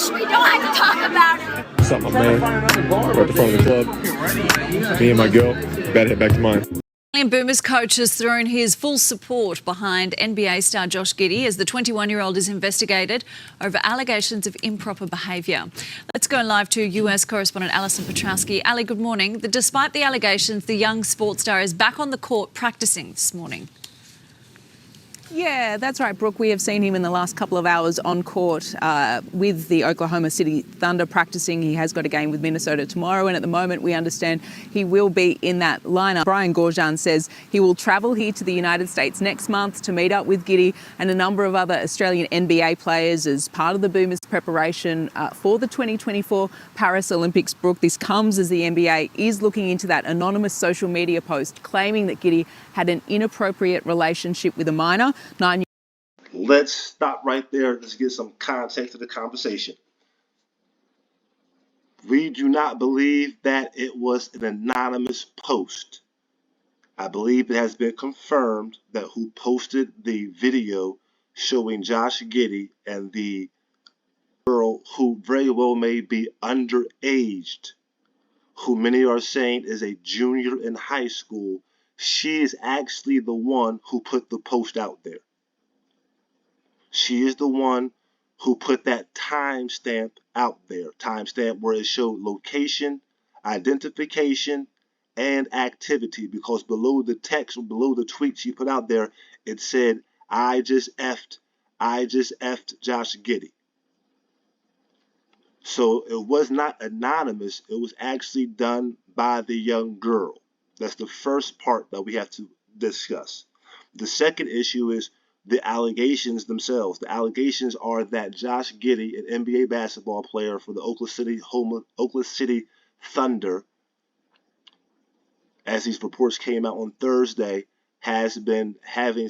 Josh, we don't have to talk about it. What's up, my man? We're at the front of the club. Me and my girl. Better head back to mine. Boomers coach has thrown his full support behind NBA star Josh Giddey as the 21-year-old is investigated over allegations of improper behaviour. Let's go live to US correspondent Alison Petrowski. Ali, good morning. Despite the allegations, the young sports star is back on the court practicing this morning. Yeah, that's right, Brooke. We have seen him in the last couple of hours on court with the Oklahoma City Thunder practicing. He has got a game with Minnesota tomorrow, and at the moment we understand he will be in that lineup. Brian Goorjian says he will travel here to the United States next month to meet up with Giddey and a number of other Australian NBA players as part of the Boomers' preparation for the 2024 Paris Olympics. Brooke, this comes as the NBA is looking into that anonymous social media post claiming that Giddey had an inappropriate relationship with a minor. Let's stop right there. Let's get some context to the conversation. We do not believe that it was an anonymous post. I believe it has been confirmed that who posted the video showing Josh Giddey and the girl who very well may be underaged, who many are saying is a junior in high school, she is actually the one who put the post out there. She is the one who put that timestamp out there, timestamp where it showed location, identification, and activity, because below the text or below the tweet she put out there, it said, I just effed Josh Giddey. So it was not anonymous. It was actually done by the young girl. That's the first part that we have to discuss. The second issue is the allegations themselves. The allegations are that Josh Giddey, an NBA basketball player for the Oklahoma City Thunder, as these reports came out on Thursday, has been having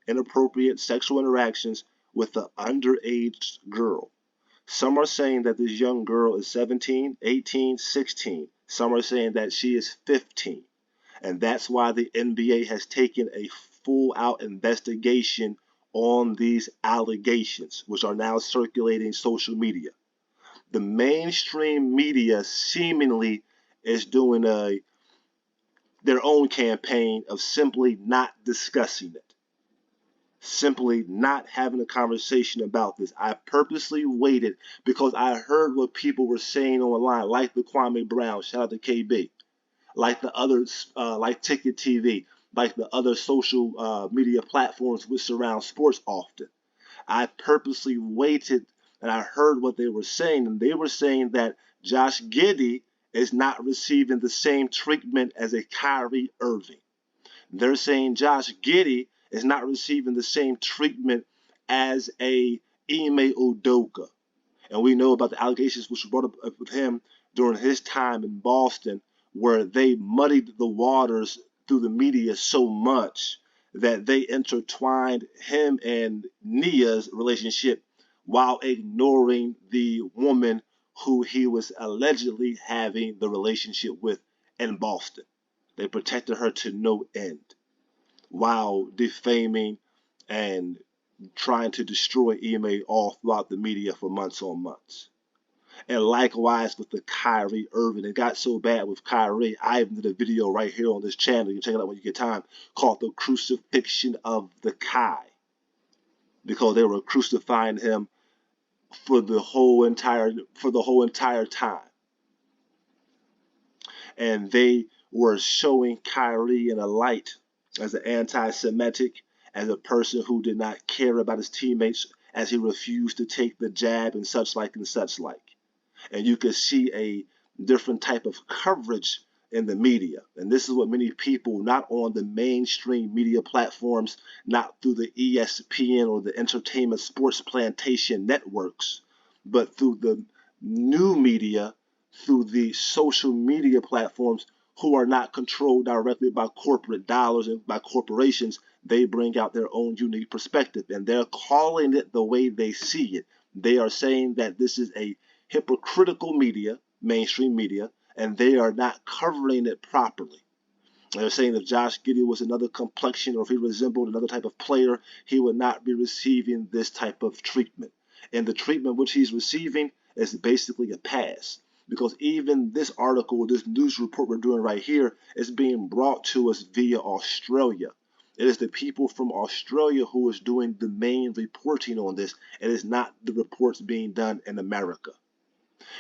inappropriate sexual interactions with an underage girl. Some are saying that this young girl is 17, 18, 16. Some are saying that she is 15. And that's why the NBA has taken a full-out investigation on these allegations, which are now circulating social media. The mainstream media seemingly is doing their own campaign of simply not discussing it, simply not having a conversation about this. I purposely waited because I heard what people were saying online, like the Kwame Brown, shout out to KB, like the others, like Ticket TV, like the other social media platforms which surround sports often. I purposely waited and I heard what they were saying, and they were saying that Josh Giddey is not receiving the same treatment as a Kyrie Irving. They're saying Josh Giddey is not receiving the same treatment as a Ime Udoka. And we know about the allegations which were brought up with him during his time in Boston, where they muddied the waters through the media so much that they intertwined him and Nia's relationship while ignoring the woman who he was allegedly having the relationship with in Boston. They protected her to no end while defaming and trying to destroy Ime all throughout the media for months on months. And likewise with the Kyrie Irving. It got so bad with Kyrie, I even did a video right here on this channel, you can check it out when you get time, called The Crucifixion of the Kai. Because they were crucifying him for the whole entire time. And they were showing Kyrie in a light as an anti-Semitic, as a person who did not care about his teammates, as he refused to take the jab and such like and such like. And you could see a different type of coverage in the media. And this is what many people, not on the mainstream media platforms, not through the ESPN or the entertainment sports plantation networks, but through the new media, through the social media platforms, who are not controlled directly by corporate dollars and by corporations, they bring out their own unique perspective. And they're calling it the way they see it. They are saying that this is a hypocritical media, mainstream media, and they are not covering it properly. They're saying if Josh Giddey was another complexion or if he resembled another type of player, he would not be receiving this type of treatment. And the treatment which he's receiving is basically a pass. Because even this article, this news report we're doing right here, is being brought to us via Australia. It is the people from Australia who is doing the main reporting on this. It is not the reports being done in America.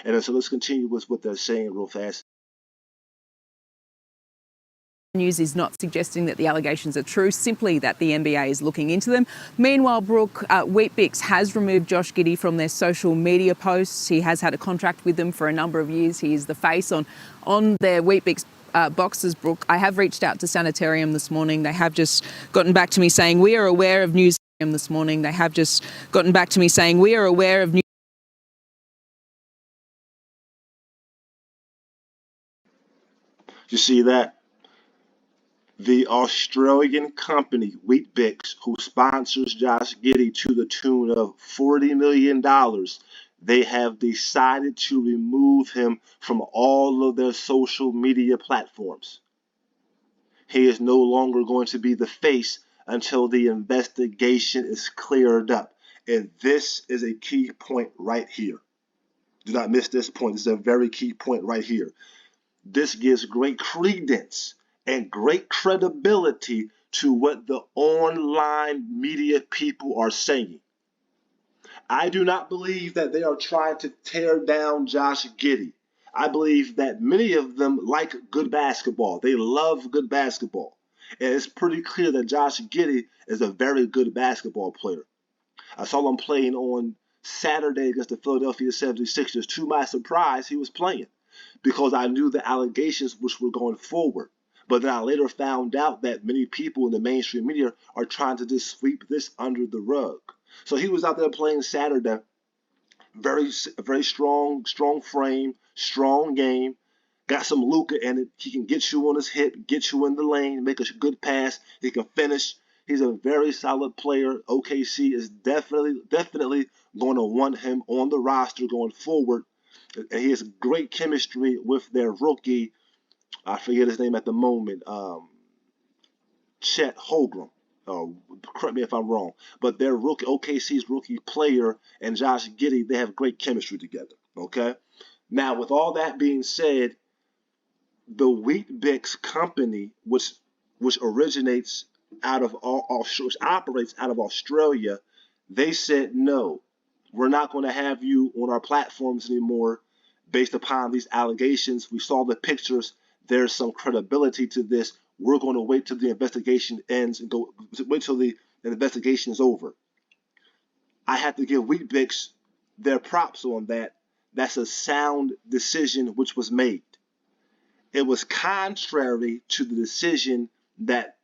And so let's continue with what they're saying real fast. News is not suggesting that the allegations are true, simply that the NBA is looking into them. Meanwhile, Brooke, WEETBIX has removed Josh Giddey from their social media posts. He has had a contract with them for a number of years. He is the face on their WEETBIX boxes, Brooke. I have reached out to Sanitarium this morning. They have just gotten back to me saying we are aware of news this morning. They have just gotten back to me saying we are aware of news. You see that? The Australian company, WEETBIX, who sponsors Josh Giddey to the tune of $40 million, they have decided to remove him from all of their social media platforms. He is no longer going to be the face until the investigation is cleared up. And this is a key point right here. Do not miss this point. This is a very key point right here. This gives great credence and great credibility to what the online media people are saying. I do not believe that they are trying to tear down Josh Giddey. I believe that many of them like good basketball. They love good basketball. And it's pretty clear that Josh Giddey is a very good basketball player. I saw him playing on Saturday against the Philadelphia 76ers. To my surprise, he was playing because I knew the allegations which were going forward. But then I later found out that many people in the mainstream media are trying to just sweep this under the rug. So he was out there playing Saturday. Very strong frame, strong game. Got some Luka in it. He can get you on his hip, get you in the lane, make a good pass. He can finish. He's a very solid player. OKC is definitely going to want him on the roster going forward. And he has great chemistry with their rookie. I forget his name at the moment. Chet Holmgren. Correct me if I'm wrong. But their rookie, OKC's rookie player and Josh Giddey, they have great chemistry together. Okay. Now, with all that being said, the WEETBIX company, which originates out of which operates out of Australia, they said no, we're not going to have you on our platforms anymore based upon these allegations. We saw the pictures. There's some credibility to this. We're going to wait till the investigation ends and wait till the investigation is over. I have to give WEETBIX their props on that. That's a sound decision which was made. It was contrary to the decision that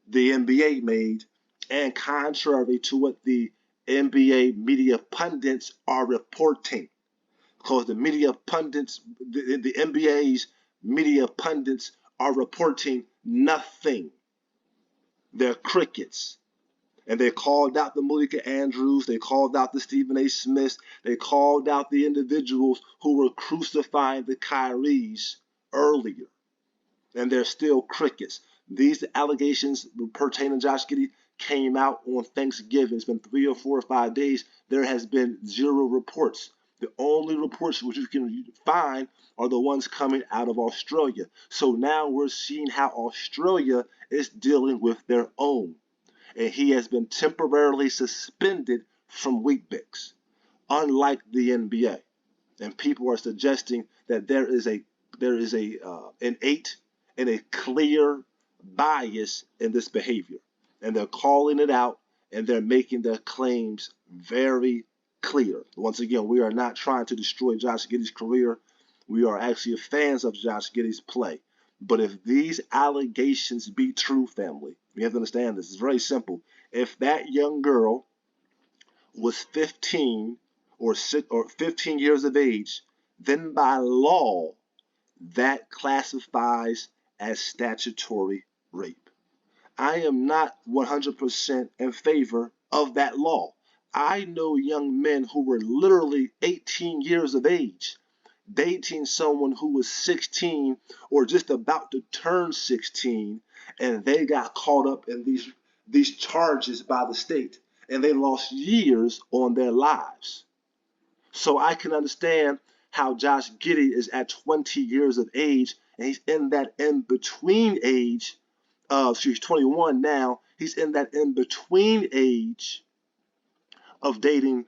the NBA made and contrary to what the NBA media pundits are reporting. Because the media pundits, the NBA's media pundits are reporting nothing. They're crickets. And they called out the Malika Andrews. They called out the Stephen A. Smiths. They called out the individuals who were crucifying the Kyries earlier. And they're still crickets. These allegations pertaining to Josh Giddey came out on Thanksgiving. It's been 3 or 4 or 5 days. There has been 0 reports. The only reports which you can find are the ones coming out of Australia. So now we're seeing how Australia is dealing with their own. And he has been temporarily suspended from WEETBIX, unlike the NBA. And people are suggesting that there is a innate and a clear bias in this behavior. And they're calling it out and they're making their claims very clear. Once again, we are not trying to destroy Josh Giddey's career. We are actually fans of Josh Giddey's play. But if these allegations be true, family, you have to understand this. It's very simple. If that young girl was 15 or 15 years of age, then by law, that classifies as statutory rape. I am not 100% in favor of that law. I know young men who were literally 18 years of age dating someone who was 16 or just about to turn 16, and they got caught up in these charges by the state, and they lost years on their lives. So I can understand how Josh Giddey is at 20 years of age, and he's in that in-between age. She's 21 now. He's in that in-between age of dating,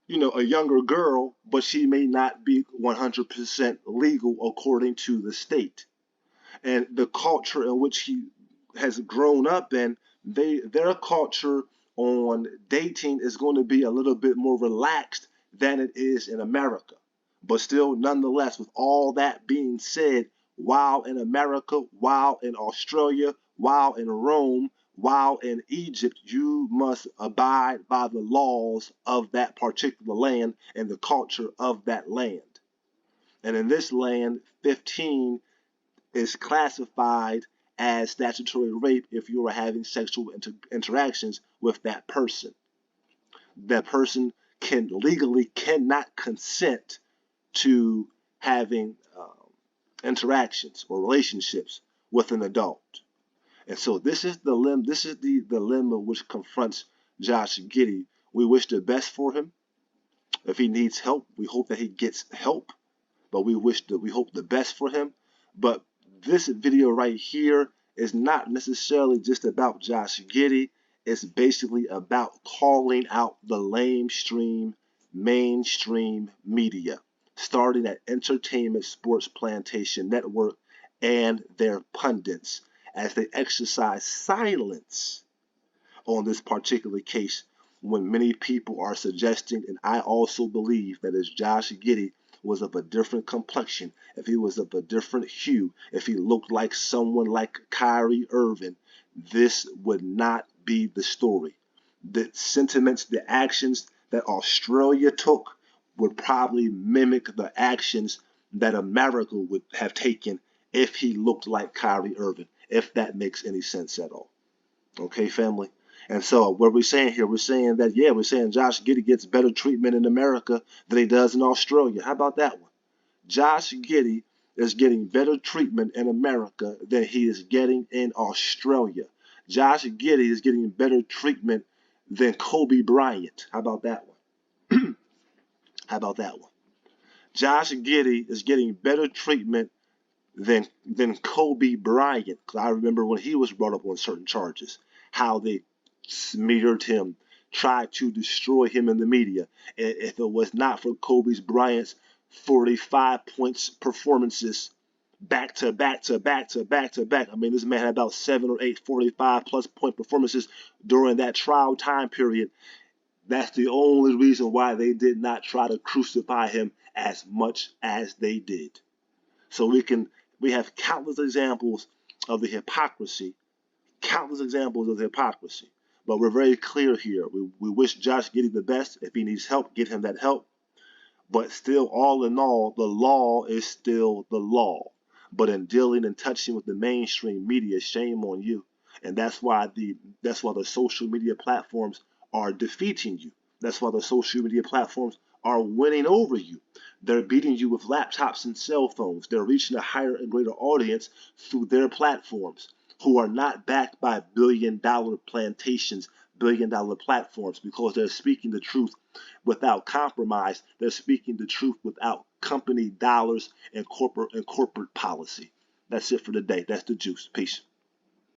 a younger girl, but she may not be 100% legal according to the state. And the culture in which he has grown up in, their culture on dating is going to be a little bit more relaxed than it is in America. But still, nonetheless, with all that being said, while in America, while in Australia, while in Rome, while in Egypt, you must abide by the laws of that particular land and the culture of that land. And in this land, 15 is classified as statutory rape if you are having sexual interactions with that person. That person cannot consent to having interactions or relationships with an adult. And so this is the dilemma which confronts Josh Giddey. We wish the best for him. If he needs help, we hope that he gets help. But we hope the best for him. But this video right here is not necessarily just about Josh Giddey. It's basically about calling out the mainstream media, starting at Entertainment Sports Plantation Network and their pundits, as they exercise silence on this particular case, when many people are suggesting, and I also believe, that as Josh Giddey was of a different complexion, if he was of a different hue, if he looked like someone like Kyrie Irving, this would not be the story. The sentiments, the actions that Australia took would probably mimic the actions that America would have taken if he looked like Kyrie Irving, if that makes any sense at all. Okay, family? And so what we're saying here, we're saying Josh Giddey gets better treatment in America than he does in Australia. How about that one? Josh Giddey is getting better treatment in America than he is getting in Australia. Josh Giddey is getting better treatment than Kobe Bryant. How about that one? How about that one? Josh Giddey is getting better treatment than Kobe Bryant. Because I remember when he was brought up on certain charges, how they smeared him, tried to destroy him in the media. If it was not for Kobe Bryant's 45 points performances back to back. I mean, this man had about 7 or 8 45-plus point performances during that trial time period. That's the only reason why they did not try to crucify him as much as they did. So we have countless examples of the hypocrisy, But we're very clear here. We wish Josh Giddey the best. If he needs help, get him that help. But still, all in all, the law is still the law. But in dealing and touching with the mainstream media, shame on you. And that's why the social media platforms are defeating you. That's why the social media platforms are winning over you. They're beating you with laptops and cell phones. They're reaching a higher and greater audience through their platforms, who are not backed by billion-dollar plantations, billion-dollar platforms, because they're speaking the truth without compromise. They're speaking the truth without company dollars and corporate policy. That's it for today. That's the juice. Peace.